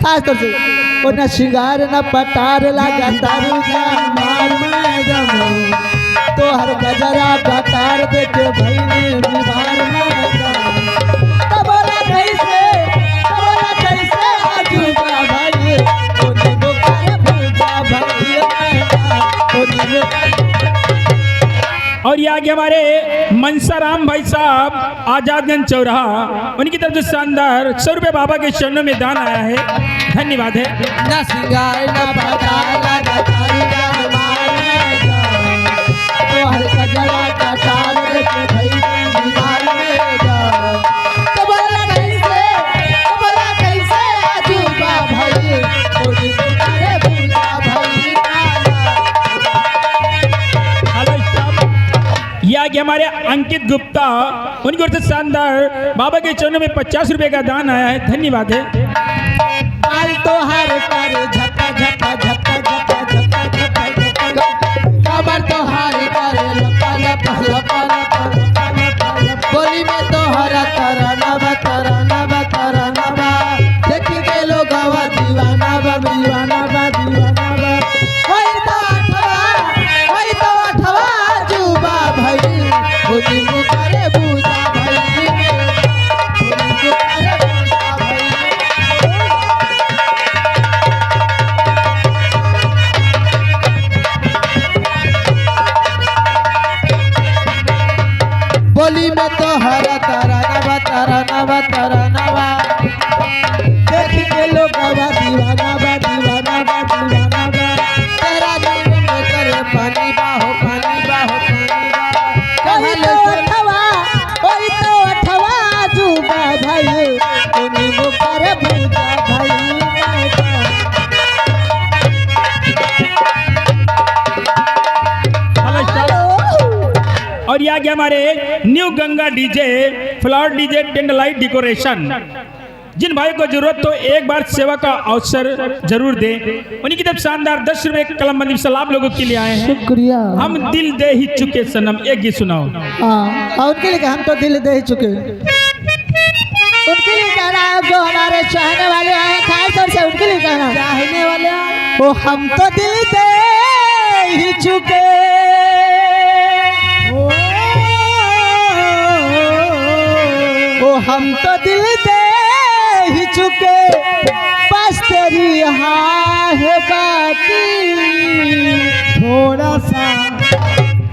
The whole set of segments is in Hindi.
खास तौर से वो न श्रृंगार न पटार लगा तारू तो हर गजरा पटार देखे भाई ने दीवार और ये आगे हमारे मनसाराम भाई साहब आजादगंज चौराहा, उनकी तरफ से शानदार 100 रुपये बाबा के चरणों में दान आया है, धन्यवाद है। न श्रृंगार न पटार लगा तारू तो हर गजरा पटार देखे भाई ने दीवार में जा तो बोला कैसे अजूबा भाई कोई पुकारे भूला भाई ये आगे हमारे अंकित गुप्ता, उनकी ओर से शानदार बाबा के चरणों में 50 रुपये का दान आया है, धन्यवाद है। बाल तो हर पर झपा झपा झपा झपा झपा झपा झपा कमर तो हर पर लपा लपा लपा लपा बोली में तो हरा तरनवा तरनवा तरनवा देख के लोग दीवाना बा दीवाना बा दीवाना बा होई तो अठवा जुबा भाई होली मुकारे बूजा भाई होली मुकारे बूजा भाई बोली में तो हरा तरनवा तरनवा तरनवा देख के लोग दीवाना बा दीवाना बा दीवाना बा तेरा दिल में करे पानी बा हो पानी बा हो पानी बा कोई तो अठवा जुबा भाई उन्हीं मुकर भूजा भाई और ये आगे हमारे new Ganga DJ flower DJ tent light decoration, जिन भाई को जरूरत तो एक बार सेवा का अवसर जरूर दें। उन्हीं की तरफ शानदार 10 रुपये कलम बंदी सलाम लोगों के लिए आए हैं। शुक्रिया। हम दिल दे ही चुके सनम, एक गीत सुनाओ। हाँ, और उनके लिए हम तो दिल दे ही चुके, उनके लिए कहना है जो हमारे चाहने वाले आए खास तौर से उनके लिए कहना चाहने वाले वो हम तो दिल दे ही चुके वो हम तो दिल दे ही चुके बस तेरी हाँ है बाकी थोड़ा सा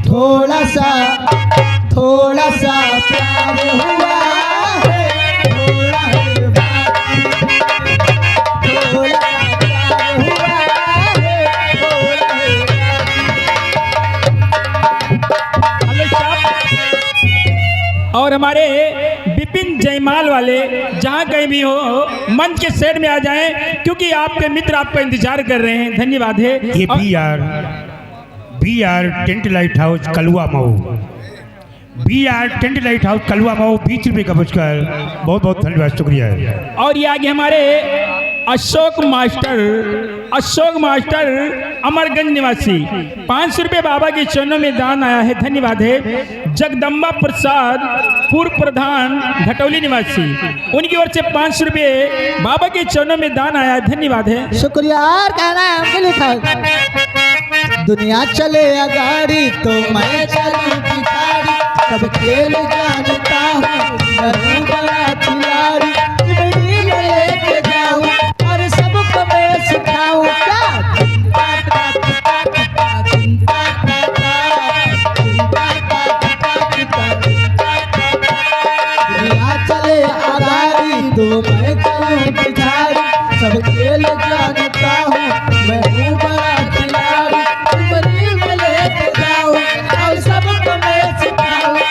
थोड़ा सा थोड़ा सा प्यार हुआ है थोड़ा है बाकी थोड़ा सा प्यार हुआ है थोड़ा है। और हमारे विपिन जयमाल वाले जहाँ कहीं भी हो मंच के सेट में आ जाएं, क्योंकि आपके मित्र आपका इंतजार कर रहे हैं, धन्यवाद है। ये BR tent light house Kalua Mau, BR tent light house Kalua Mau 20 रुपये का पुरस्कार, बहुत बहुत धन्यवाद, शुक्रिया। और ये आगे हमारे अशोक मास्टर अमरगंज निवासी 500 रुपये बाबा के चरणों में दान आया है, धन्यवाद है। जगदम्बा प्रसाद पूर्व प्रधान घटौली निवासी, उनकी ओर से 500 रुपये बाबा के चरणों में दान आया है, धन्यवाद है। शुक्रिया। और कहना है हमके लिखा दुनिया चले अगाड़ी तो मैं चलूं पिछाड़ी सब खेल जानता हूँ बड़ा खिलाड़ी चिमड़ी में लेके जाऊं और सबको मैं सिखाऊं दुनिया चले अगाड़ी तो मैं चलूं पिछाड़ी सब खेल जानता हूँ मैं हूँ बड़ा खिलाड़ी चिमड़ी में लेके जाऊं और सबको मैं सिखाऊं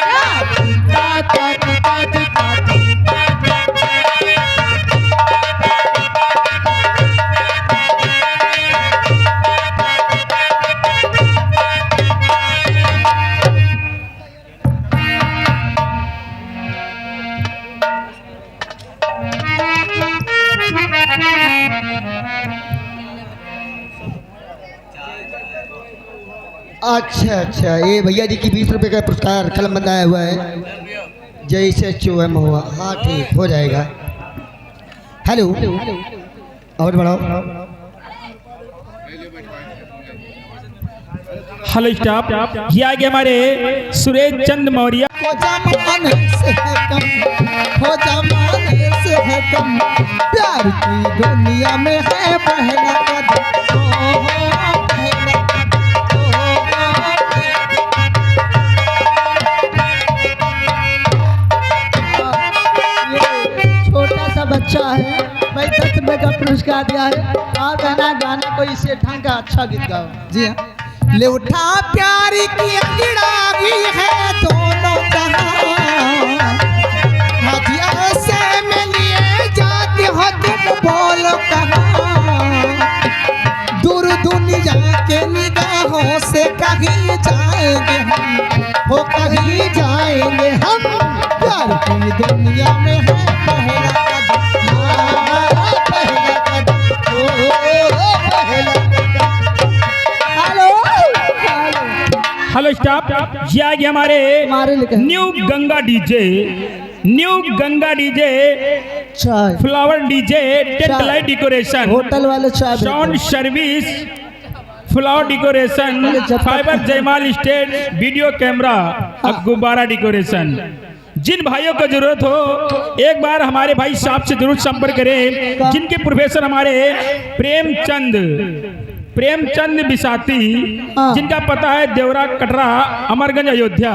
अच्छा अच्छा, ये भैया जी की 20 रुपये का पुरस्कार कलम बनाया हुआ है, जैसे चूम हुआ। हाँ ठीक हो जाएगा। हेलो और बढ़ाओ। हेलो स्टाफ, ये आगे हमारे सुरेश चंद मौर्य। हो जमाने से है कम, हो जमाने से है कम, प्यार की दुनिया में है पहला कदम। ओ, पहला कदम, ये छोटा सा बच्चा है, भाई 10 रुपये का पुरस्कार दिया है। और कहना गाना कोई इसे ढंग का अच्छा गीत गाओ। जी हाँ। ले उठा प्यार की अंगड़ाई है दोनों जहां, हथिया से मिलिए जाती हो तुम बोलो कहाँ, दूर दुनिया के निगाहों से कहीं जाएंगे हम, हो कहीं जाएंगे हम, प्यार की दुनिया में है पहला कदम, हाँ, पहला कदम, ओ, पहला कदम। हेलो स्टाफ, ये आगे हमारे new Ganga DJ, new Ganga DJ, चाय flower DJ, tent light decoration, hotel वाले चाय sound service, flower decoration, fibre जयमाल स्टेज, वीडियो कैमरा और गुब्बारा डेकोरेशन। जिन भाइयों को जरूरत हो एक बार हमारे भाई साहब से जरूर संपर्क करें, जिनके प्रोफेसर हमारे प्रेमचंद बिसाती, जिनका पता है देवरा कटरा अमरगंज अयोध्या।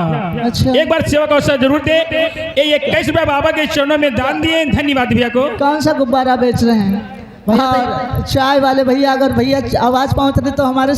अच्छा। एक बार सेवा का अवसर जरूर दे। ये 21 रुपया बाबा के चरणों में दान दिए। धन्यवाद भैया को। कौन सा गुब्बारा बेच रहे हैं? चाय वाले भैया, अगर भैया आवाज पहुंच रही तो हमारे